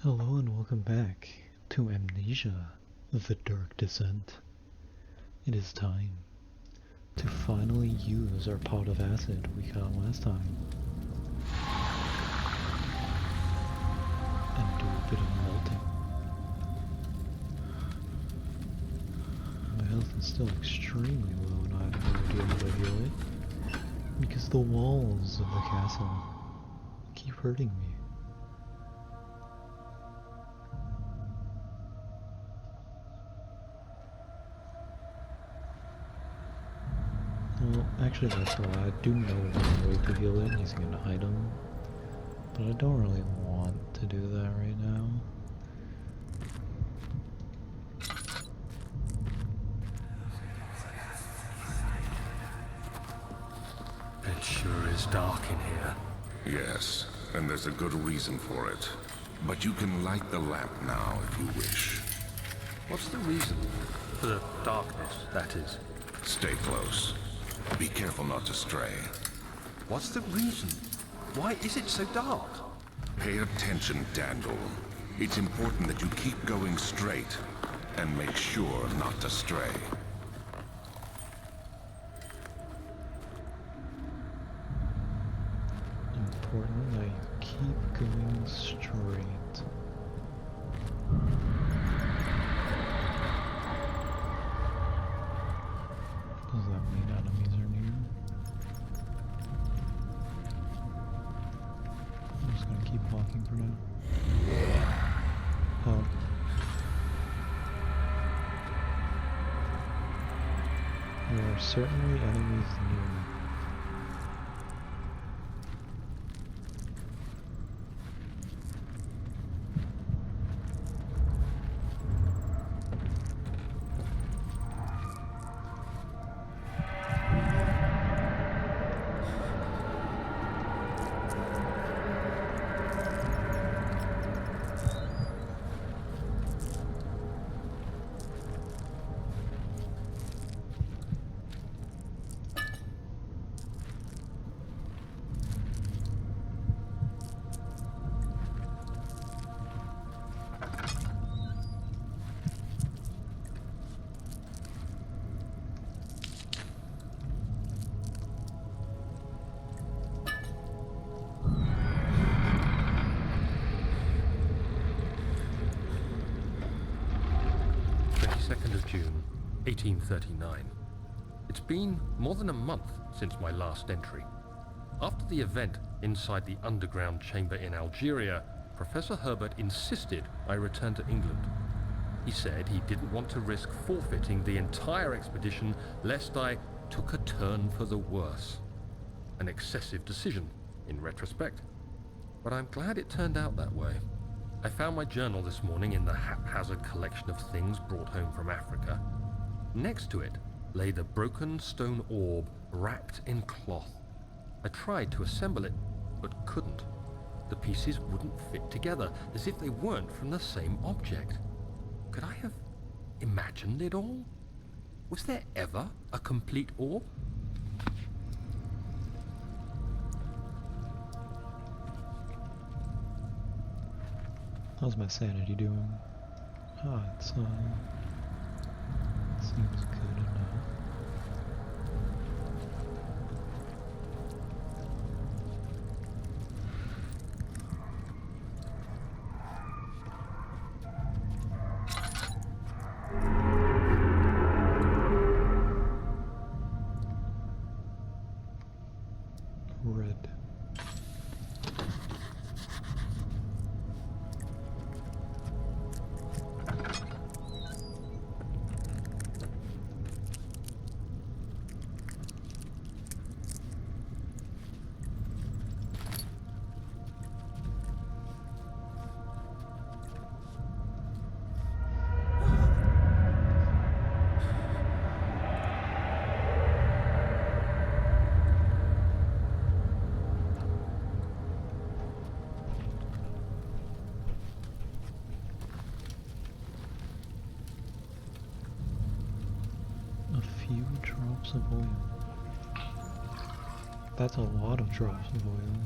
Hello and welcome back to Amnesia, The Dark Descent. It is time to finally use our pot of acid we got last time and do a bit of melting. My health is still extremely low and I have no idea how to heal it because the walls of the castle keep hurting me. Well, actually that's why I do know one way to heal it using an item, but I don't really want to do that right now. It sure is dark in here. Yes, and there's a good reason for it. But you can light the lamp now if you wish. What's the reason? For the darkness, that is. Stay close. Be careful not to stray. What's the reason? Why is it so dark? Pay attention, Dandel. It's important that you keep going straight and make sure not to stray. Important that you keep going straight. Does that mean enemies are near? I'm just gonna keep walking for now. Oh. There are certainly enemies near. June 1839. It's been more than a month since my last entry. After the event inside the underground chamber in Algeria, Professor Herbert insisted I return to England. He said he didn't want to risk forfeiting the entire expedition lest I took a turn for the worse. An excessive decision, in retrospect. But I'm glad it turned out that way. I found my journal this morning in the haphazard collection of things brought home from Africa. Next to it lay the broken stone orb wrapped in cloth. I tried to assemble it, but couldn't. The pieces wouldn't fit together, as if they weren't from the same object. Could I have imagined it all? Was there ever a complete orb? How's my sanity doing? Ah, it's seems good enough. Red. Few drops of oil. That's a lot of drops of oil.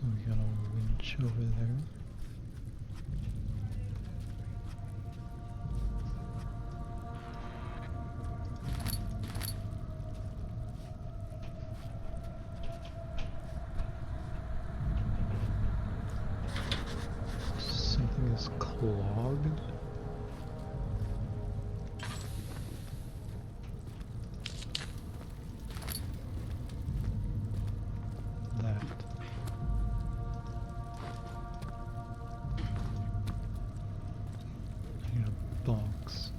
So we got a winch over there. Something is clogged. That. I need a box.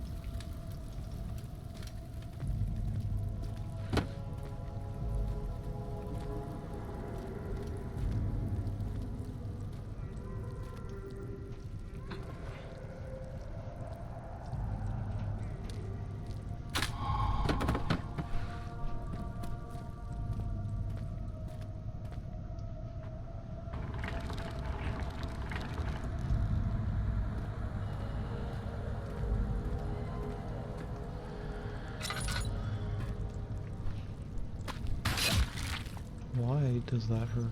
Why does that hurt?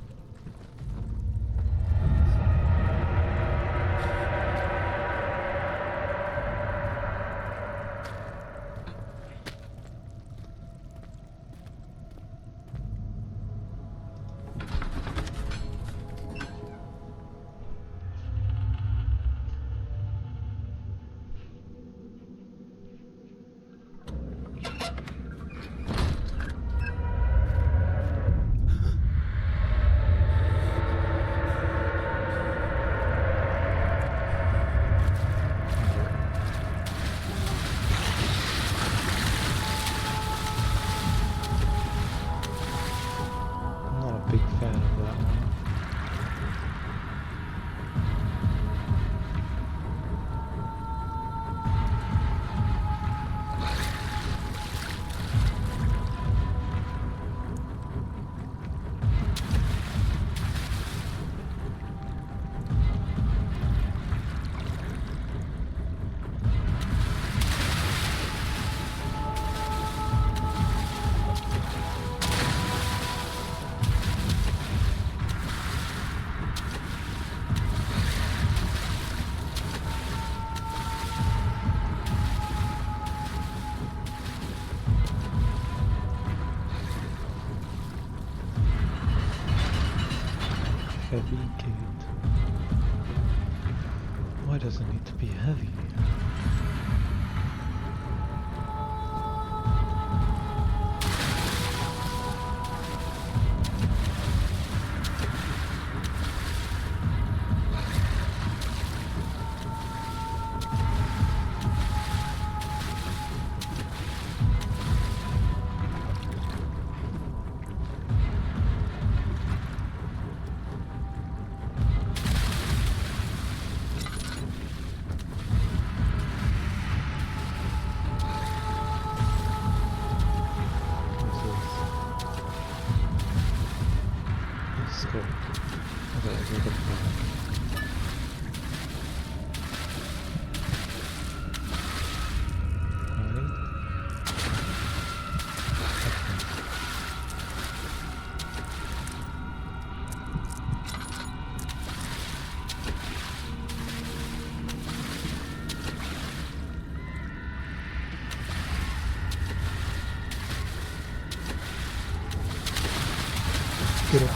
I'm not a big fan of that one. Heavy gate. Why does it need to be heavy? Let's go. Okay, let's look at the back. Right. Get up.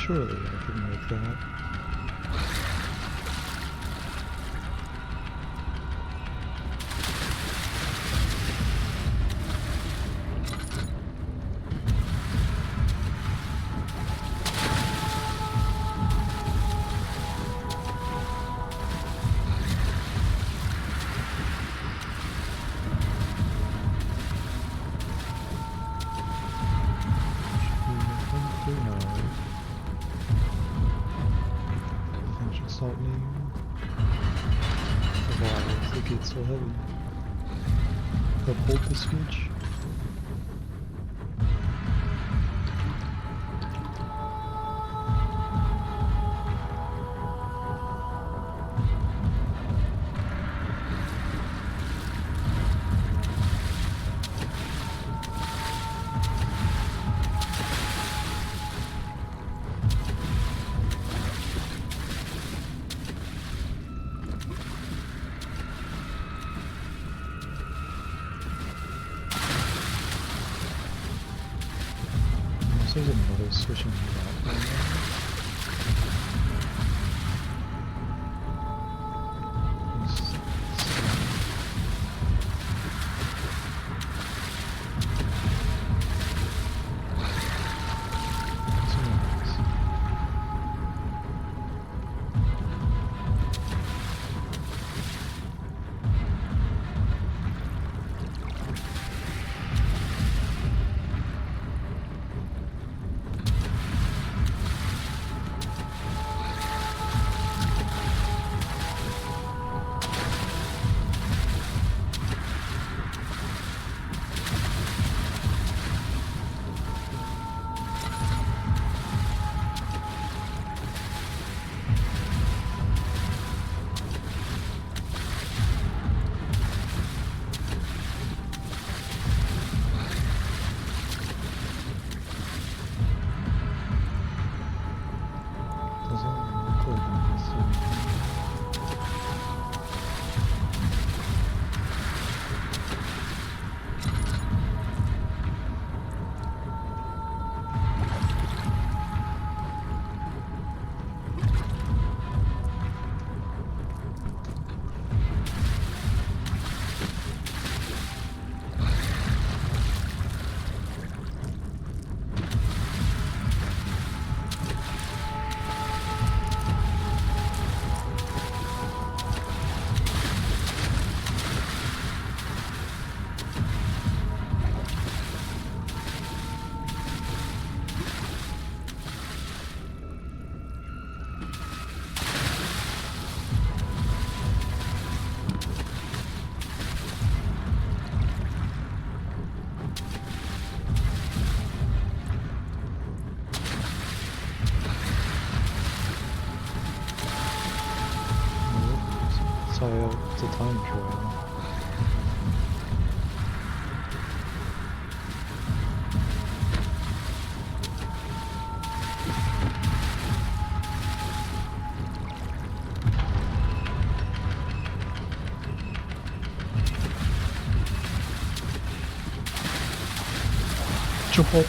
Surely I can make that. Stop me. Why is the gate so heavy? Uphold the switch. There's another switch in that it's a time trial. Jump up.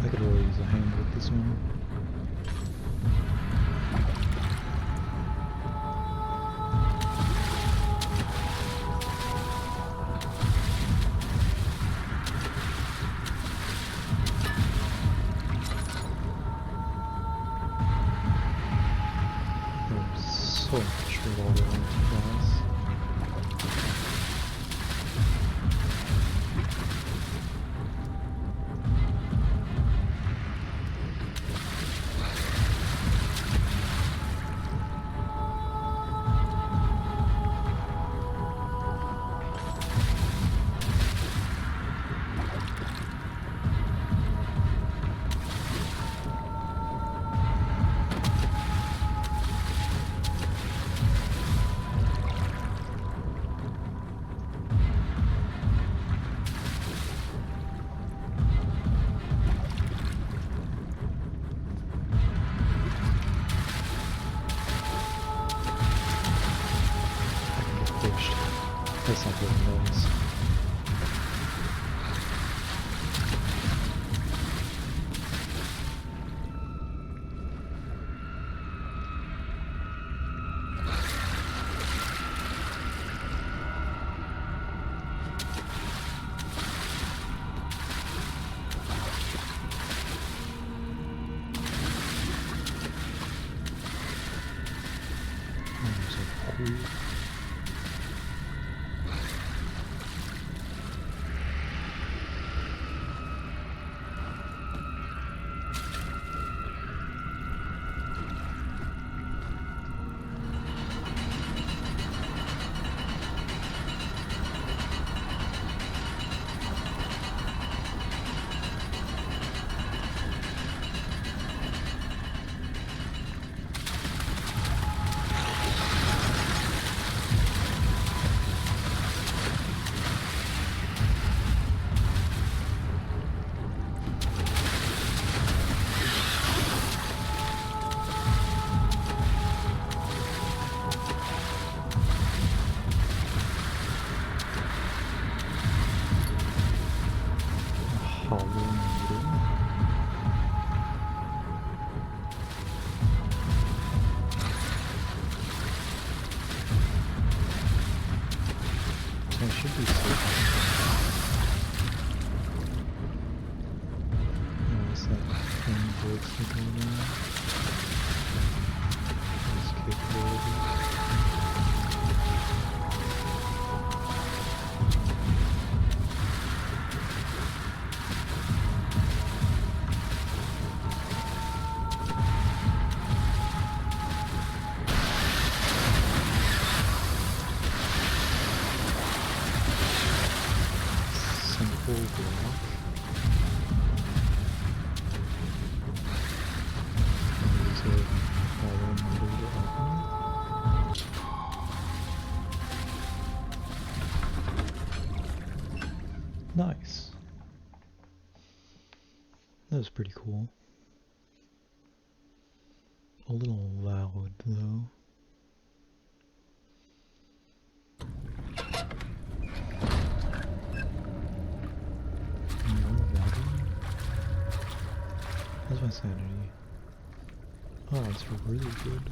I could really use a hand with this one. There's so much water on the glass. That's not very nice. There's a pool. Hollow needle. So I should be safe. What's that thing breaks the door now? Those capabilities. Simple block. Use a hollow needle to open. Nice. That was pretty cool. A little loud though. How's my sanity? Oh, it's really good.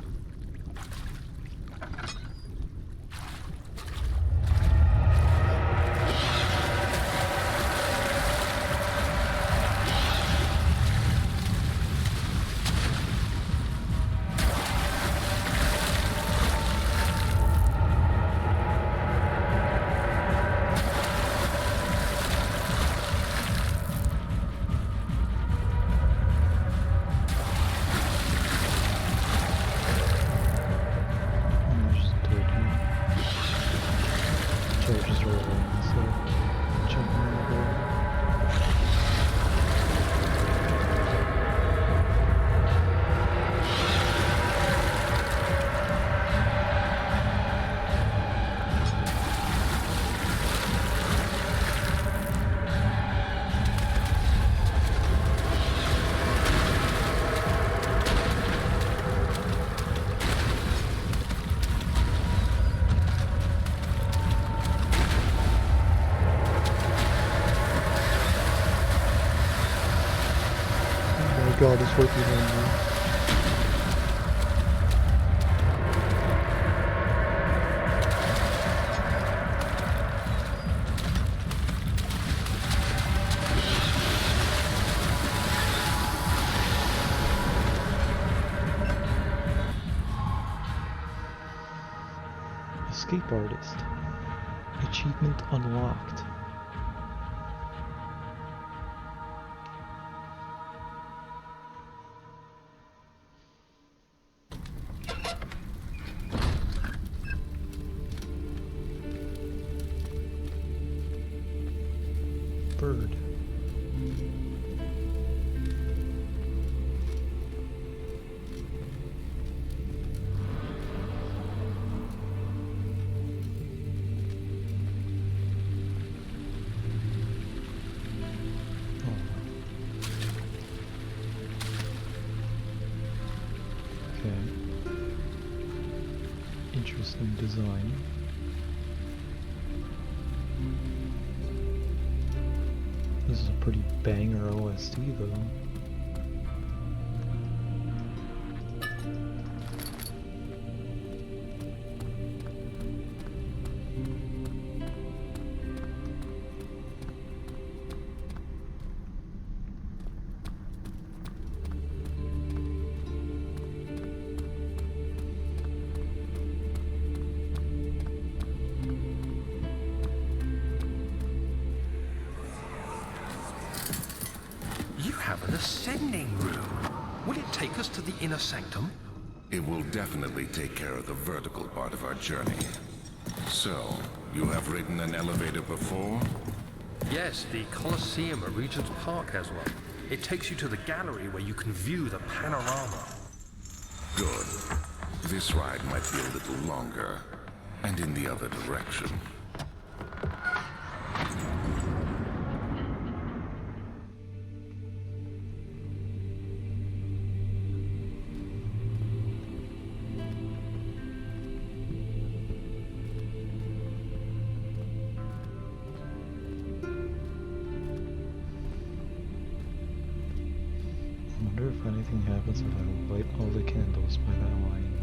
Charges rolling, so jumping over. God, it's working on me. Escape artist. Achievement unlocked. Bird. Okay. Interesting design. This is a pretty banger OST though. You have an ascending room. Will it take us to the inner sanctum? It will definitely take care of the vertical part of our journey. So, you have ridden an elevator before? Yes, the Colosseum at Regent's Park has one. It takes you to the gallery where you can view the panorama. Good. This ride might be a little longer, and in the other direction. I wonder if anything happens if I light all the candles by that line.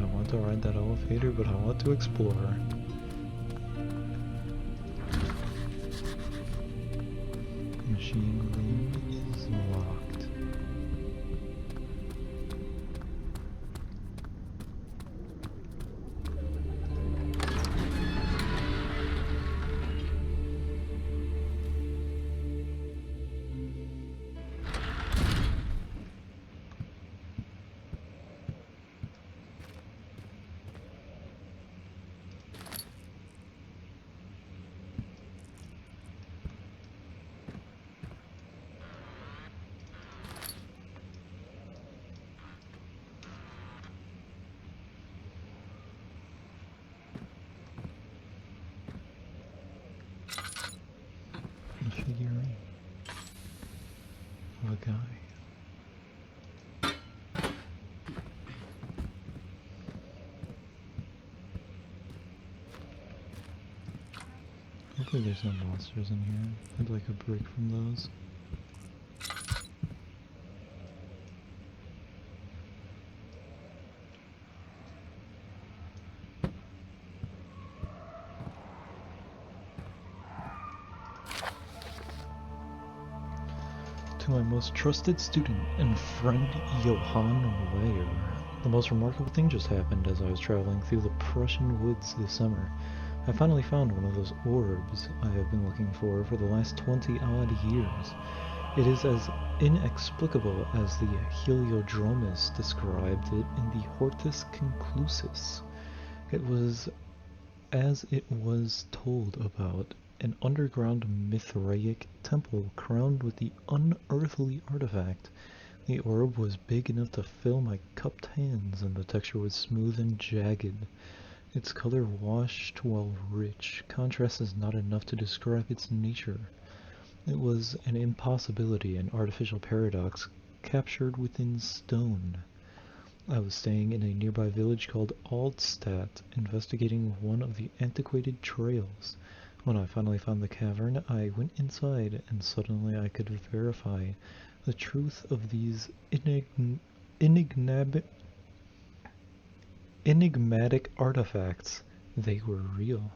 I want to ride that elevator, but I want to explore. Machine room is locked. A figurine of a guy. Hopefully there's no monsters in here. I'd like a break from those. To my most trusted student and friend, Johann Weyer. The most remarkable thing just happened as I was traveling through the Prussian woods this summer. I finally found one of those orbs I have been looking for the last 20-odd years. It is as inexplicable as the Heliodromus described it in the Hortus Conclusus. It was as it was told about an underground Mithraic temple crowned with the unearthly artifact. The orb was big enough to fill my cupped hands, and the texture was smooth and jagged. Its color washed while rich. Contrast is not enough to describe its nature. It was an impossibility, an artificial paradox captured within stone. I was staying in a nearby village called Aldstadt, investigating one of the antiquated trails. When I finally found the cavern, I went inside, and suddenly I could verify the truth of these enigmatic artifacts. They were real.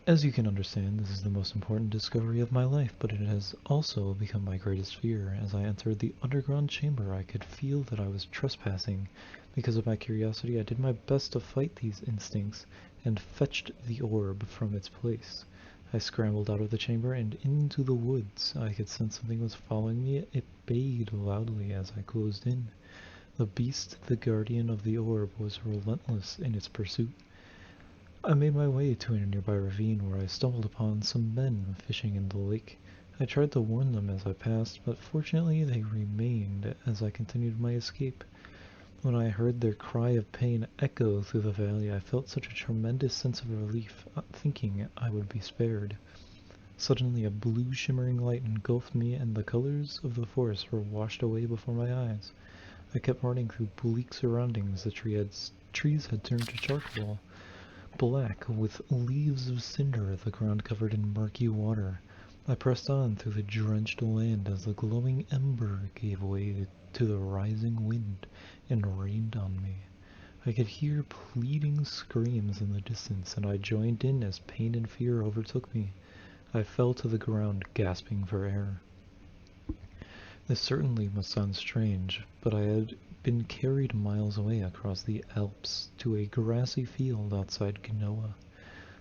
As you can understand, this is the most important discovery of my life, but it has also become my greatest fear. As I entered the underground chamber, I could feel that I was trespassing. Because of my curiosity, I did my best to fight these instincts, and fetched the orb from its place. I scrambled out of the chamber and into the woods. I could sense something was following me. It bayed loudly as I closed in. The beast, the guardian of the orb, was relentless in its pursuit. I made my way to a nearby ravine where I stumbled upon some men fishing in the lake. I tried to warn them as I passed, but fortunately they remained as I continued my escape. When I heard their cry of pain echo through the valley, I felt such a tremendous sense of relief, thinking I would be spared. Suddenly a blue shimmering light engulfed me, and the colors of the forest were washed away before my eyes. I kept running through bleak surroundings. The trees had turned to charcoal. black, with leaves of cinder, the ground covered in murky water. I pressed on through the drenched land as the glowing ember gave way to the rising wind and rained on me. I could hear pleading screams in the distance, and I joined in as pain and fear overtook me. I fell to the ground, gasping for air. This certainly must sound strange, but I had been carried miles away across the Alps to a grassy field outside Genoa.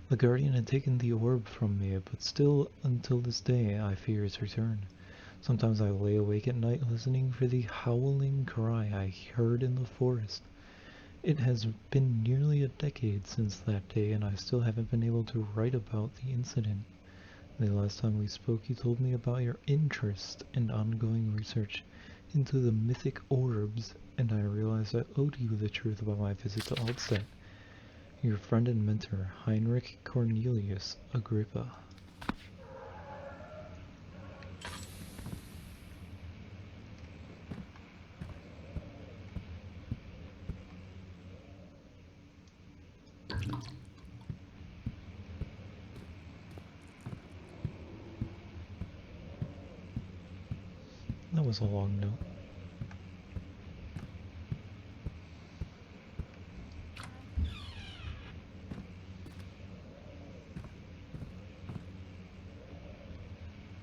The Guardian had taken the orb from me, but still, until this day, I fear its return. Sometimes I lay awake at night listening for the howling cry I heard in the forest. It has been nearly a decade since that day, and I still haven't been able to write about the incident. The last time we spoke, you told me about your interest and ongoing research into the mythic orbs, and I realized I owed you the truth about my visit to Altstadt. Your friend and mentor, Heinrich Cornelius Agrippa. That was a long note.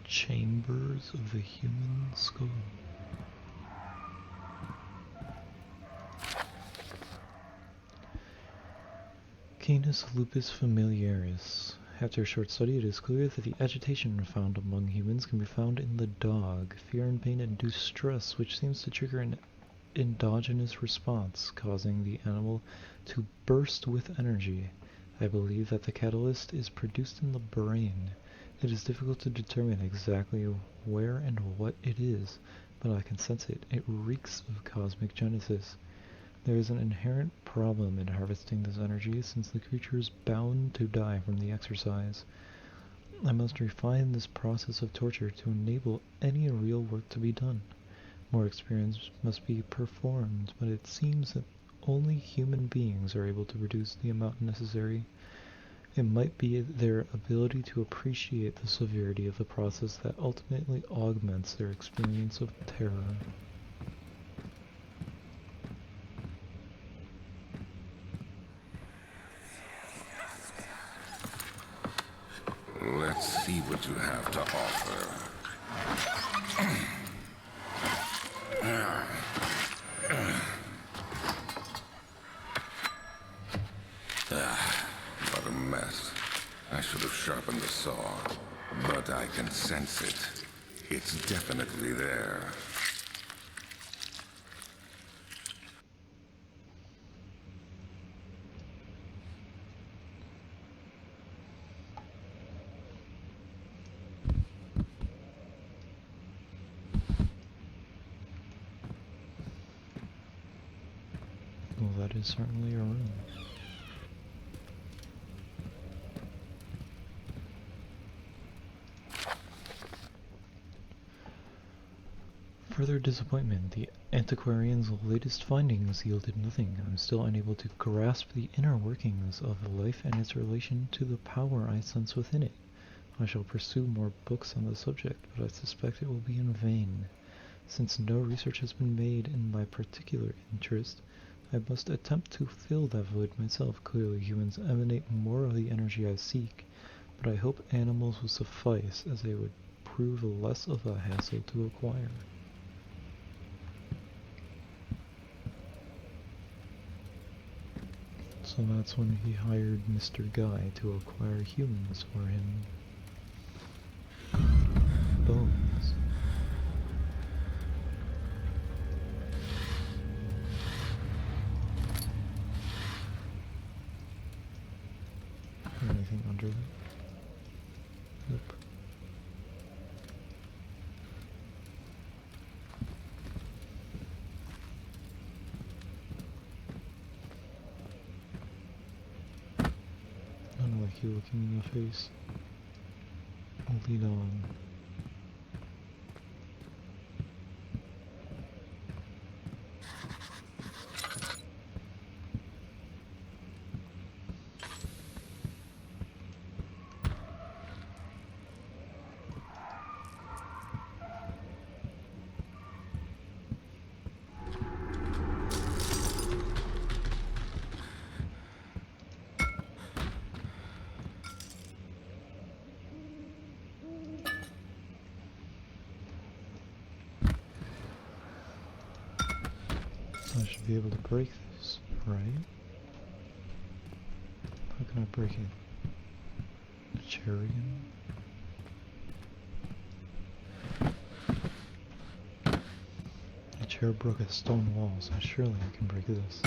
Chambers of the Human Skull. Canis lupus familiaris. After a short study, it is clear that the agitation found among humans can be found in the dog. Fear and pain induce stress, which seems to trigger an endogenous response, causing the animal to burst with energy. I believe that the catalyst is produced in the brain. It is difficult to determine exactly where and what it is, but I can sense it. It reeks of cosmic genesis. There is an inherent problem in harvesting this energy, since the creature is bound to die from the exercise. I must refine this process of torture to enable any real work to be done. More experiments must be performed, but it seems that only human beings are able to produce the amount necessary. It might be their ability to appreciate the severity of the process that ultimately augments their experience of terror. Let's see what you have to offer. What a mess. I should have sharpened the saw, but I can sense it. It's definitely there. Well, that is certainly a room. Further disappointment. The antiquarian's latest findings yielded nothing. I'm still unable to grasp the inner workings of life and its relation to the power I sense within it. I shall pursue more books on the subject, but I suspect it will be in vain. Since no research has been made in my particular interest, I must attempt to fill that void myself. Clearly, humans emanate more of the energy I seek, but I hope animals will suffice, as they would prove less of a hassle to acquire. So that's when he hired Mr. Guy to acquire humans for him. Bones. Anything under that? Nope. I don't like you looking in the face. Lead on. I should be able to break this, right? How can I break it? A chair again? The chair broke a stone wall, so surely I can break this.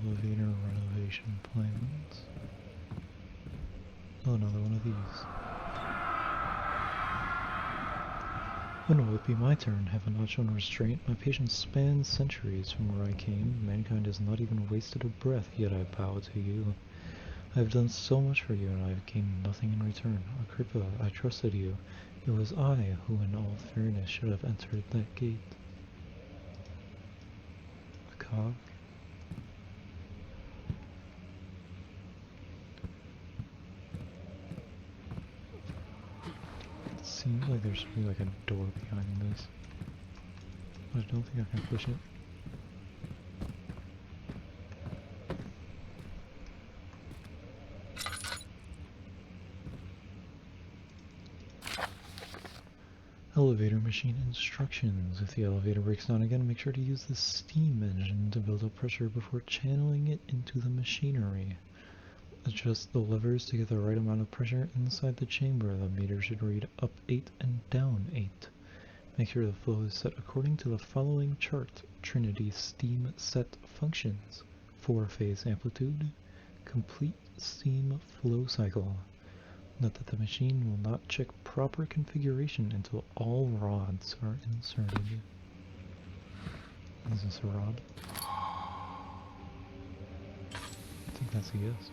Elevator renovation plans. Oh, another one of these. When will it be my turn? Have I not shown restraint? My patience spans centuries from where I came. Mankind has not even wasted a breath, yet I bow to you. I have done so much for you, and I have gained nothing in return. Agrippa, I trusted you. It was I who, in all fairness, should have entered that gate. A cog? It seems like there should be like a door behind this, but I don't think I can push it. Elevator machine instructions. If the elevator breaks down again, make sure to use the steam engine to build up pressure before channeling it into the machinery. Adjust the levers to get the right amount of pressure inside the chamber. The meter should read up 8 and down 8. Make sure the flow is set according to the following chart. Trinity steam set functions. 4-phase amplitude. Complete steam flow cycle. Note that the machine will not check proper configuration until all rods are inserted. Is this a rod? I think that's a yes.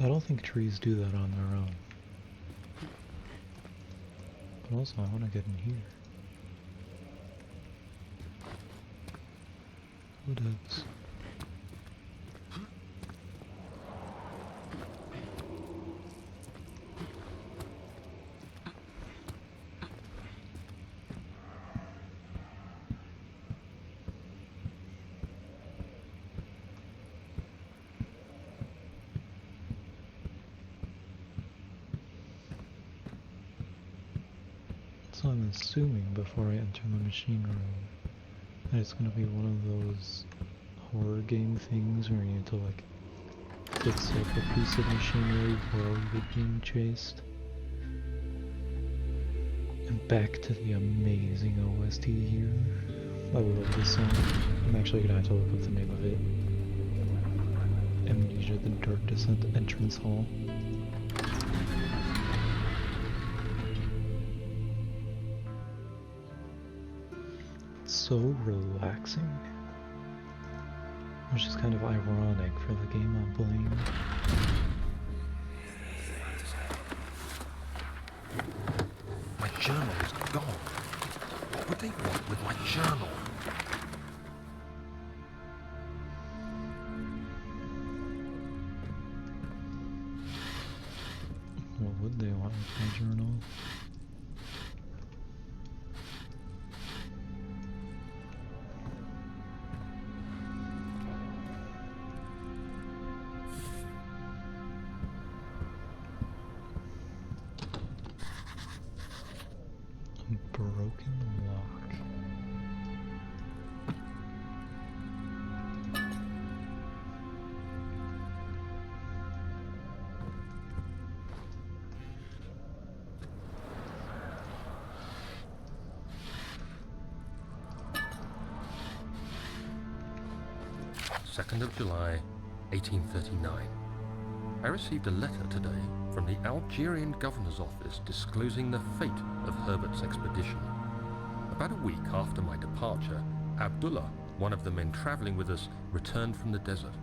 I don't think trees do that on their own. But also, I want to get in here. What else? So I'm assuming before I enter the machine room that it's going to be one of those horror game things where you need to like fix up a piece of machinery while you're being chased. And back to the amazing OST here. I love this song. I'm actually going to have to look up the name of it. Amnesia, the Dark Descent Entrance Hall. So relaxing. Which is kind of ironic for the game I'm playing. My journal is gone. What would they want with my journal? What would they want with my journal? A broken lock. 2nd of July, 1839. I received a letter today from the Algerian governor's office disclosing the fate of Herbert's expedition. About a week after my departure, Abdullah, one of the men traveling with us, returned from the desert.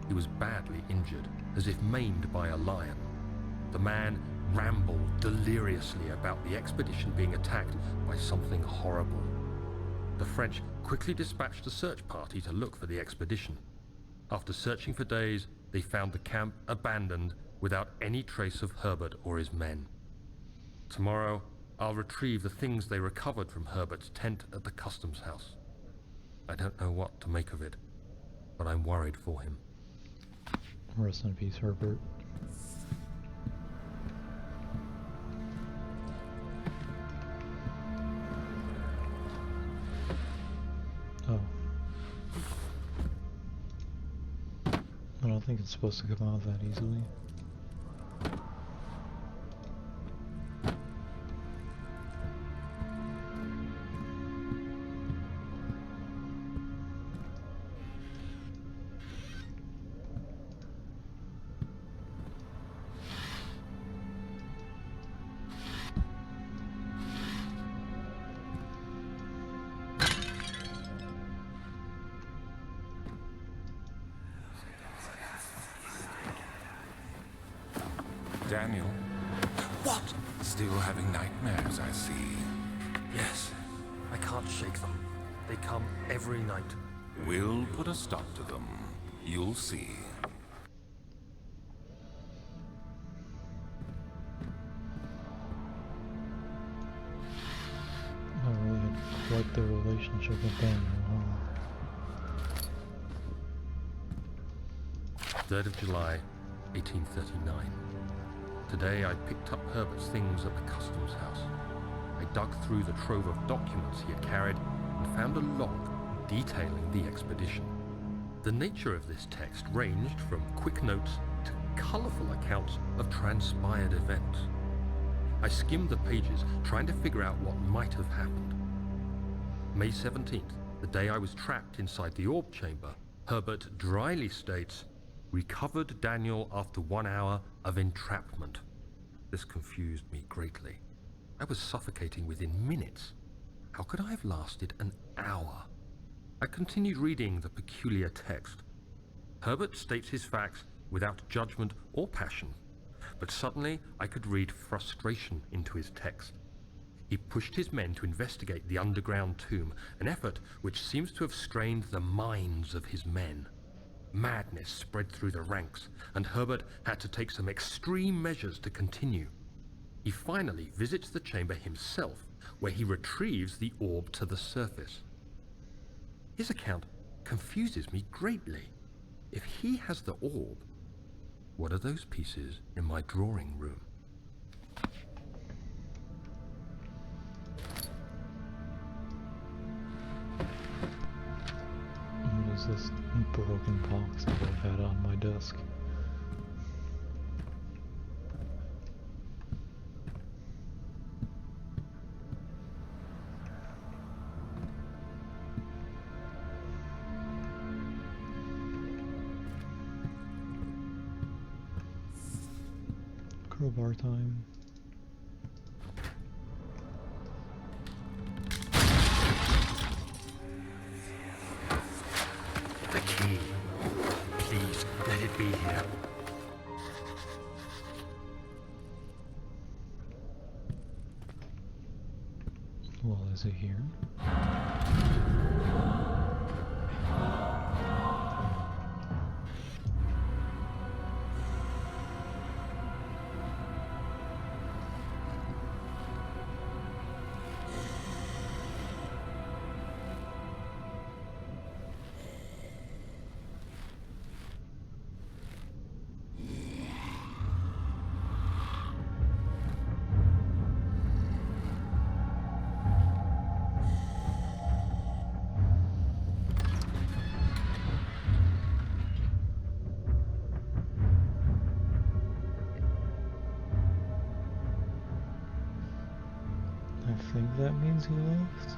He was badly injured, as if maimed by a lion. The man rambled deliriously about the expedition being attacked by something horrible. The French quickly dispatched a search party to look for the expedition. After searching for days, they found the camp abandoned without any trace of Herbert or his men. Tomorrow, I'll retrieve the things they recovered from Herbert's tent at the customs house. I don't know what to make of it, but I'm worried for him. Rest in peace, Herbert. Oh. I don't think it's supposed to come out that easily. Daniel? What? Still having nightmares, I see. Yes, I can't shake them. They come every night. We'll put a stop to them. You'll see. I really had quite the relationship with Daniel, huh? 3rd of July, 1839. Today I picked up Herbert's things at the customs house. I dug through the trove of documents he had carried and found a log detailing the expedition. The nature of this text ranged from quick notes to colourful accounts of transpired events. I skimmed the pages, trying to figure out what might have happened. May 17th, the day I was trapped inside the orb chamber, Herbert dryly states, "Recovered Daniel after 1 hour of entrapment." This confused me greatly. I was suffocating within minutes. How could I have lasted an hour? I continued reading the peculiar text. Herbert states his facts without judgment or passion, but suddenly I could read frustration into his text. He pushed his men to investigate the underground tomb, an effort which seems to have strained the minds of his men. Madness spread through the ranks, and Herbert had to take some extreme measures to continue. He finally visits the chamber himself, where he retrieves the orb to the surface. His account confuses me greatly. If he has the orb, what are those pieces in my drawing room? What is this broken box that I've had on my desk? Crowbar time. The key. Please, let it be here. Well, is it here? I think that means he left.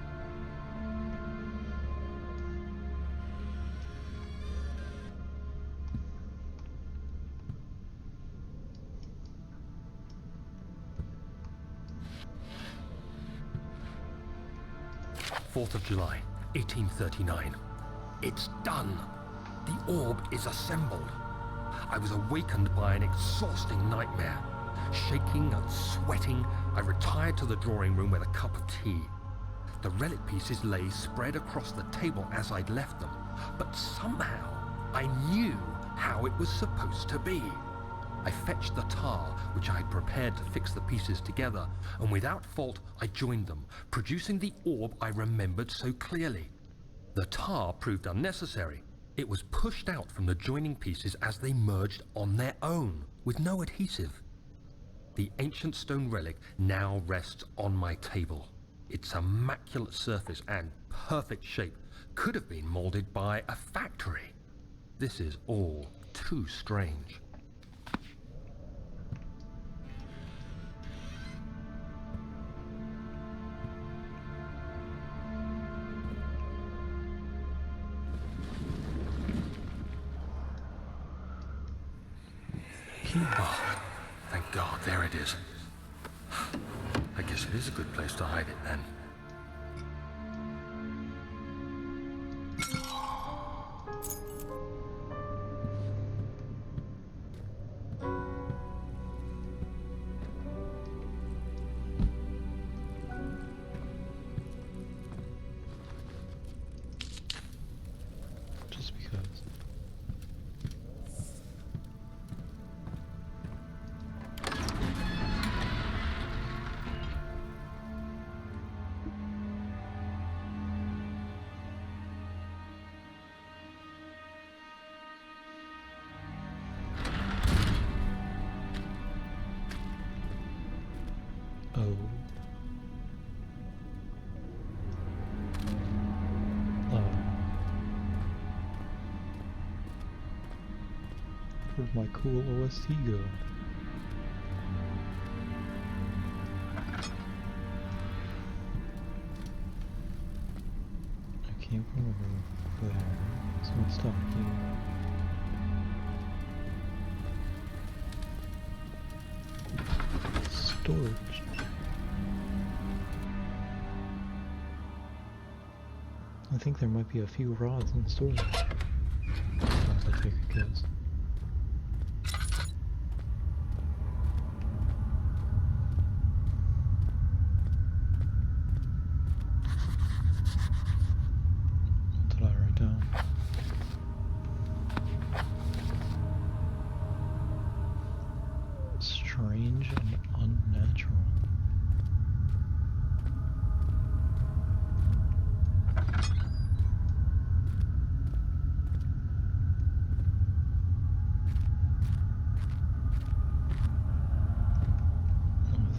4th of July, 1839. It's done. The orb is assembled. I was awakened by an exhausting nightmare. Shaking and sweating, I retired to the drawing room with a cup of tea. The relic pieces lay spread across the table as I'd left them, but somehow I knew how it was supposed to be. I fetched the tar, which I had prepared to fix the pieces together, and without fault I joined them, producing the orb I remembered so clearly. The tar proved unnecessary. It was pushed out from the joining pieces as they merged on their own, with no adhesive. The ancient stone relic now rests on my table. Its immaculate surface and perfect shape could have been molded by a factory. This is all too strange. Oh, thank God, there it is. I guess it is a good place to hide it then. Just because. Oh. Where'd my cool OST go? I came from over there, so let's stop here. Storage. I think there might be a few rods in storage. As I take a guess. What did I write down? Strange and unnatural. I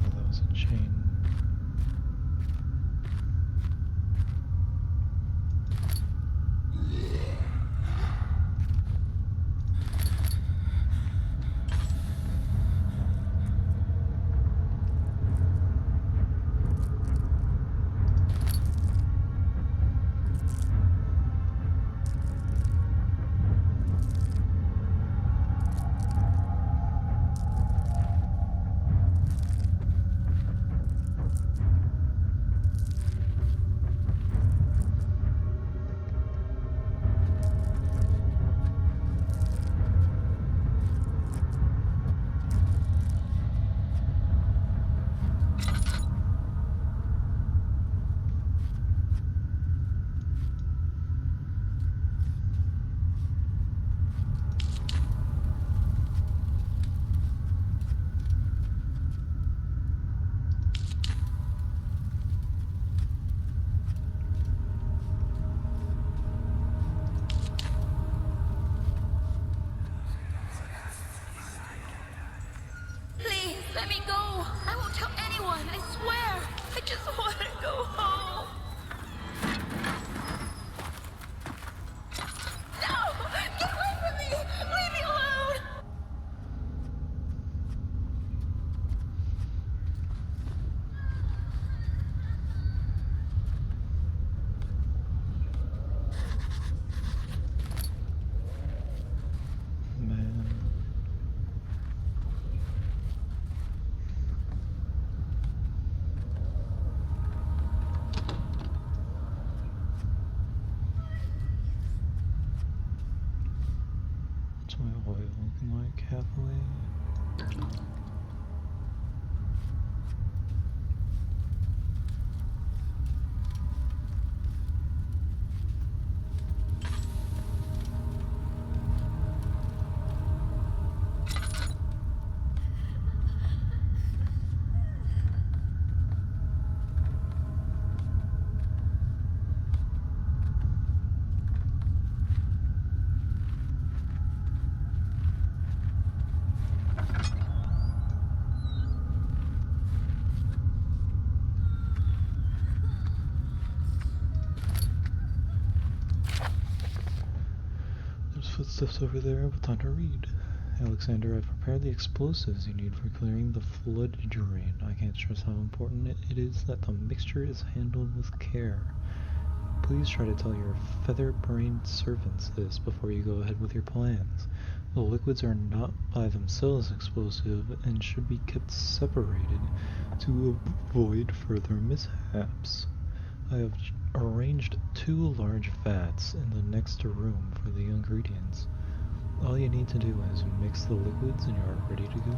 thought that was a chain. Let me go! I won't tell anyone, I swear! I just want to go home! No! Get away from me! Leave me alone! Man. oil looking like, Hathaway? There's footsteps over there, but time to read. Alexander, I've prepared the explosives you need for clearing the flood drain. I can't stress how important it is that the mixture is handled with care. Please try to tell your feather-brained servants this before you go ahead with your plans. The liquids are not by themselves explosive and should be kept separated to avoid further mishaps. I have arranged 2 large vats in the next room for the ingredients. All you need to do is mix the liquids and you are ready to go.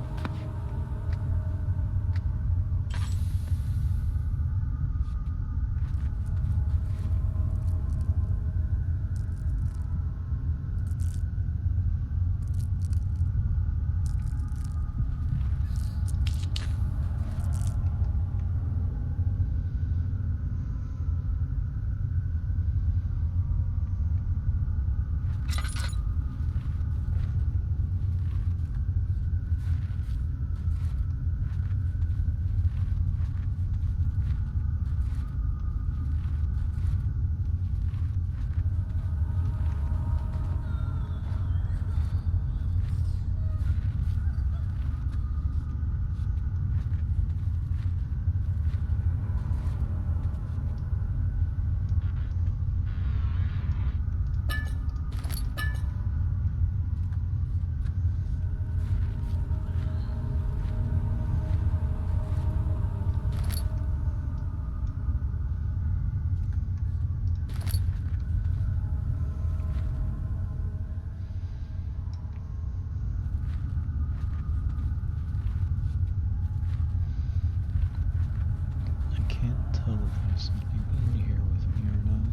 Tell if there's something in here with me or not.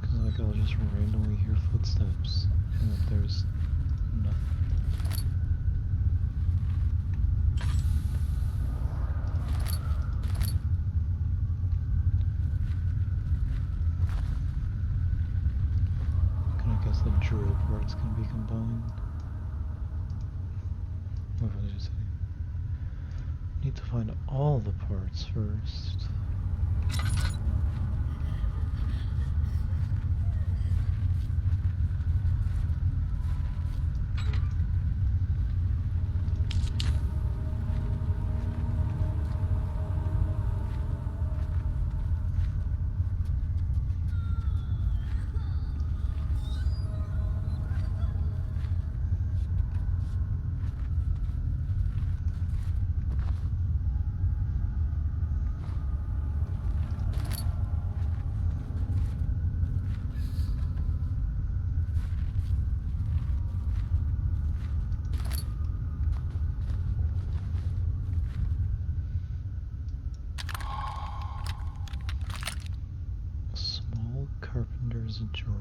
Because like I'll just randomly hear footsteps and then there's nothing. I guess the drill parts can be combined. What did you say? Need to find all the parts first. Carpenter's drill.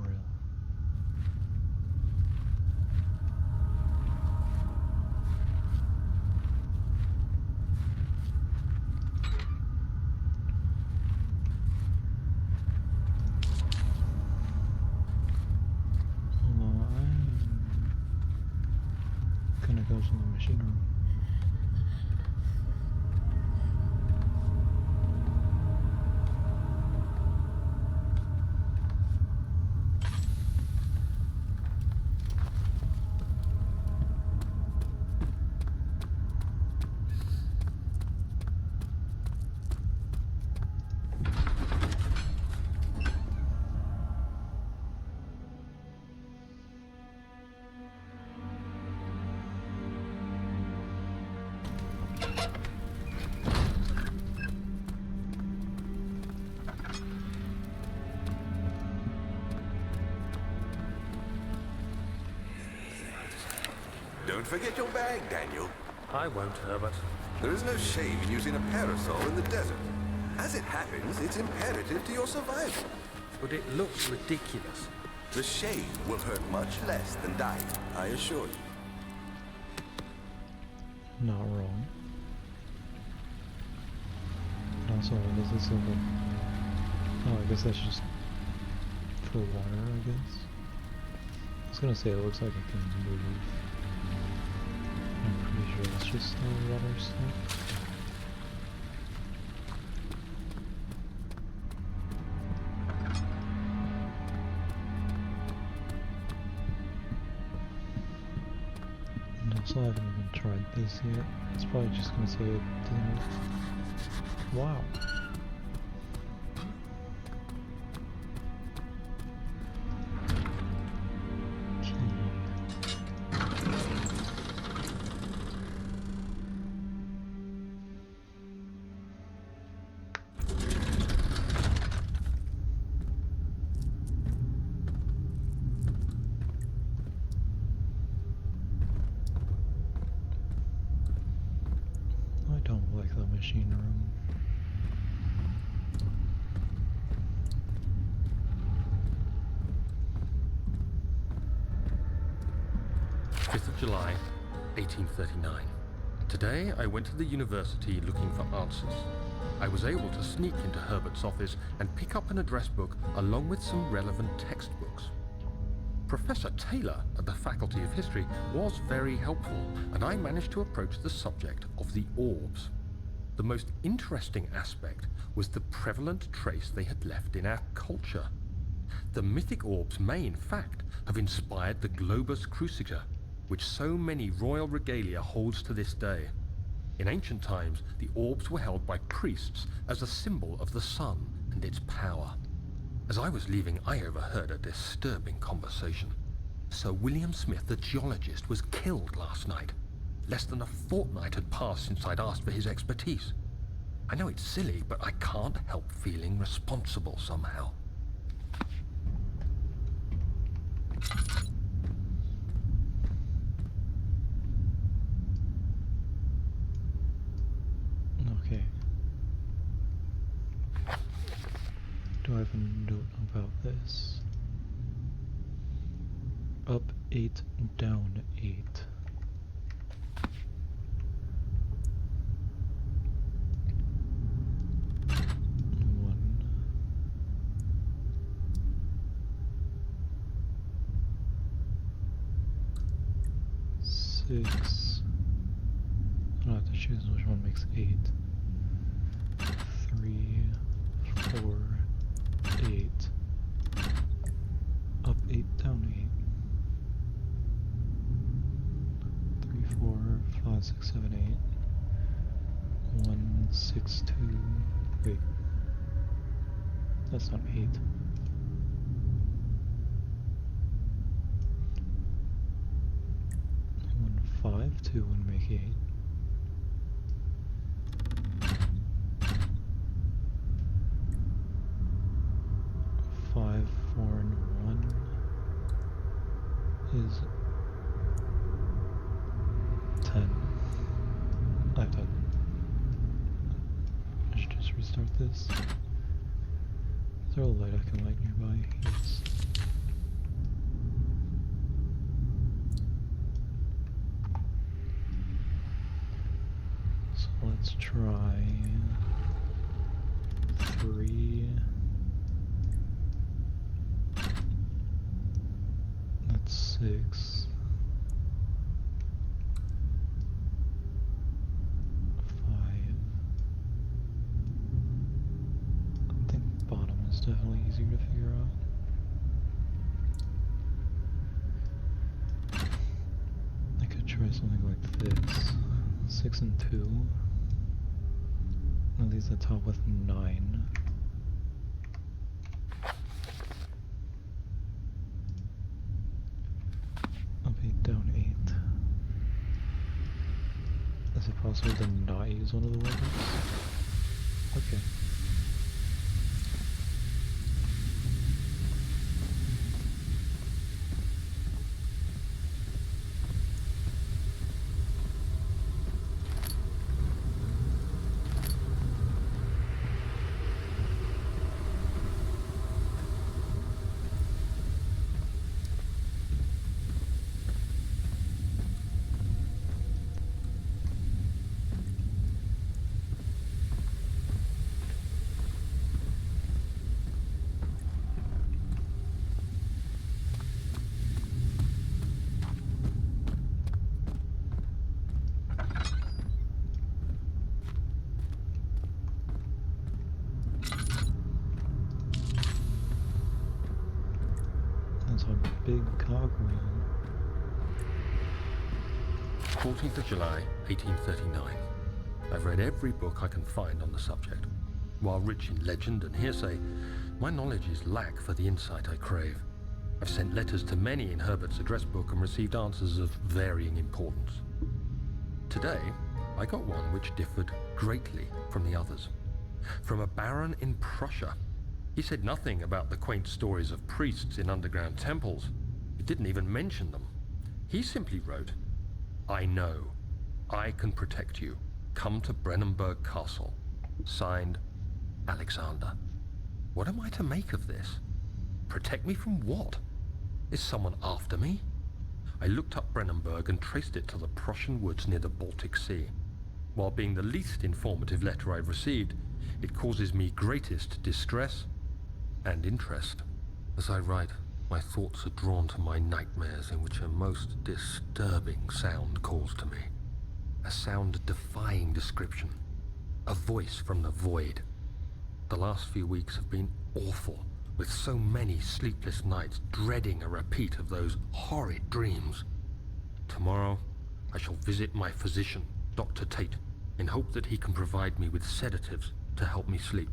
I'm gonna go to the machine room. Don't forget your bag, Daniel. I won't, Herbert. There is no shame in using a parasol in the desert. As it happens, it's imperative to your survival. But it looks ridiculous. The shade will hurt much less than dying, I assure you. Not wrong. And also, what is this little... Oh, I guess that's just for water, I guess. I was gonna say it looks like it can move. I'm pretty sure it's just water stuff. And also, I haven't even tried this yet. It's probably just gonna say it didn't work. Wow. I don't like the machine room. July 1839. Today I went to the university looking for answers. I was able to sneak into Herbert's office and pick up an address book along with some relevant textbooks. Professor Taylor at the Faculty of History was very helpful, and I managed to approach the subject of the orbs. The most interesting aspect was the prevalent trace they had left in our culture. The mythic orbs may, in fact, have inspired the globus cruciger, which so many royal regalia holds to this day. In ancient times, the orbs were held by priests as a symbol of the sun and its power. As I was leaving, I overheard a disturbing conversation. Sir William Smith, the geologist, was killed last night. Less than a fortnight had passed since I'd asked for his expertise. I know it's silly, but I can't help feeling responsible somehow. Okay. Do I have a note about this? Up 8, down 8. Six. I don't have to choose which one makes 8. 3, 4, 8. Up 8, down 8. 3, 4, 5, 6, 7, 8. 1, 6, 2. Wait. That's not 8. 5, 2 would make 8. 5, 4, and 1 is 10. I have to... I should just restart this. Is there a light I can light nearby? Yes. Let's try 3. That's 6. 5. I think bottom is definitely easier to figure out. I could try something like this. 6 and 2. That leaves the top with 9. Up 8, down 8. Is it possible to not use one of the weapons? Okay. big cogwheel. 14th of July, 1839. I've read every book I can find on the subject. While rich in legend and hearsay, my knowledge is lack for the insight I crave. I've sent letters to many in Herbert's address book and received answers of varying importance. Today, I got one which differed greatly from the others. From a baron in Prussia. He said nothing about the quaint stories of priests in underground temples. He didn't even mention them. He simply wrote, "I know. I can protect you. Come to Brennenburg Castle." Signed, Alexander. What am I to make of this? Protect me from what? Is someone after me? I looked up Brennenburg and traced it to the Prussian woods near the Baltic Sea. While being the least informative letter I've received, it causes me greatest distress and interest. As I write, my thoughts are drawn to my nightmares in which a most disturbing sound calls to me. A sound defying description. A voice from the void. The last few weeks have been awful, with so many sleepless nights dreading a repeat of those horrid dreams. Tomorrow, I shall visit my physician, Dr. Tate, in hope that he can provide me with sedatives to help me sleep.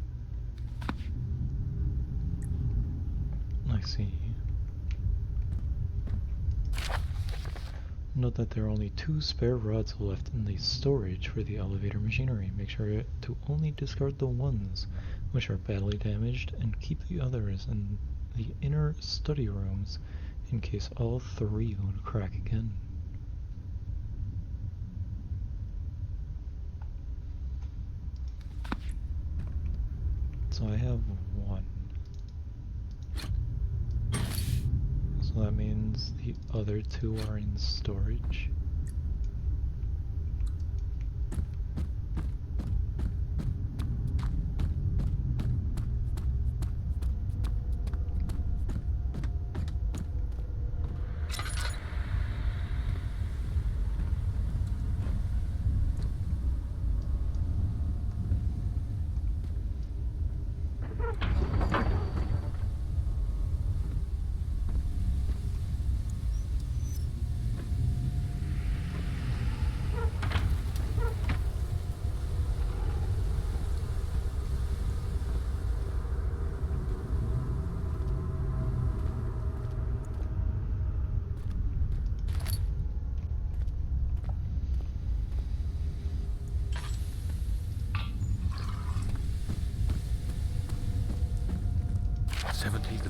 I see. Note that there are only 2 spare rods left in the storage for the elevator machinery. Make sure to only discard the ones which are badly damaged and keep the others in the inner study rooms in case all 3 would crack again. So I have 1. So that means the other 2 are in storage.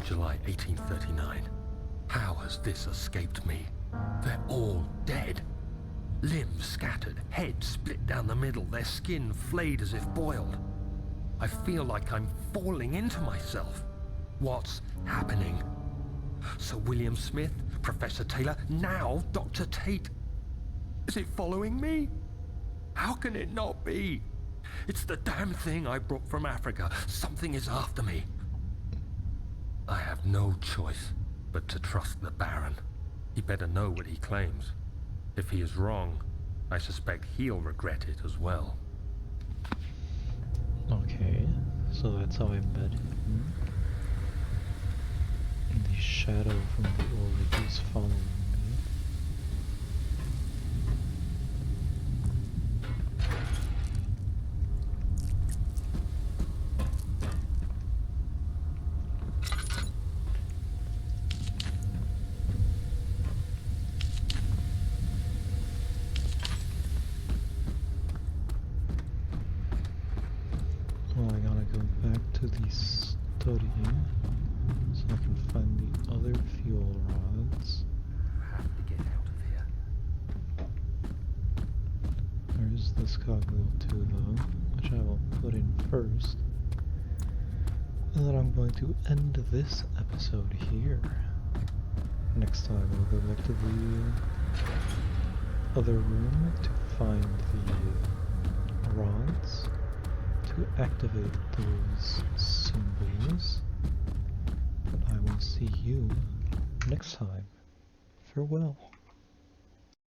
July 1839. How has this escaped me? They're all dead. Limbs scattered, heads split down the middle, their skin flayed as if boiled. I feel like I'm falling into myself. What's happening? Sir William Smith, Professor Taylor, now Dr. Tate. Is it following me? How can it not be? It's the damn thing I brought from Africa. Something is after me. I have no choice but to trust the Baron. He better know what he claims. If he is wrong, I suspect he'll regret it as well. Okay, so that's how I met him. The shadow from the orb is following me. Well, I gotta go back to the study so I can find the other fuel rods. You have to get out of here. There's this cogwheel too though, which I will put in first. And then I'm going to end this episode here. Next time we'll go back to the other room to find the rods to activate those symbols. But I will see you next time. Farewell.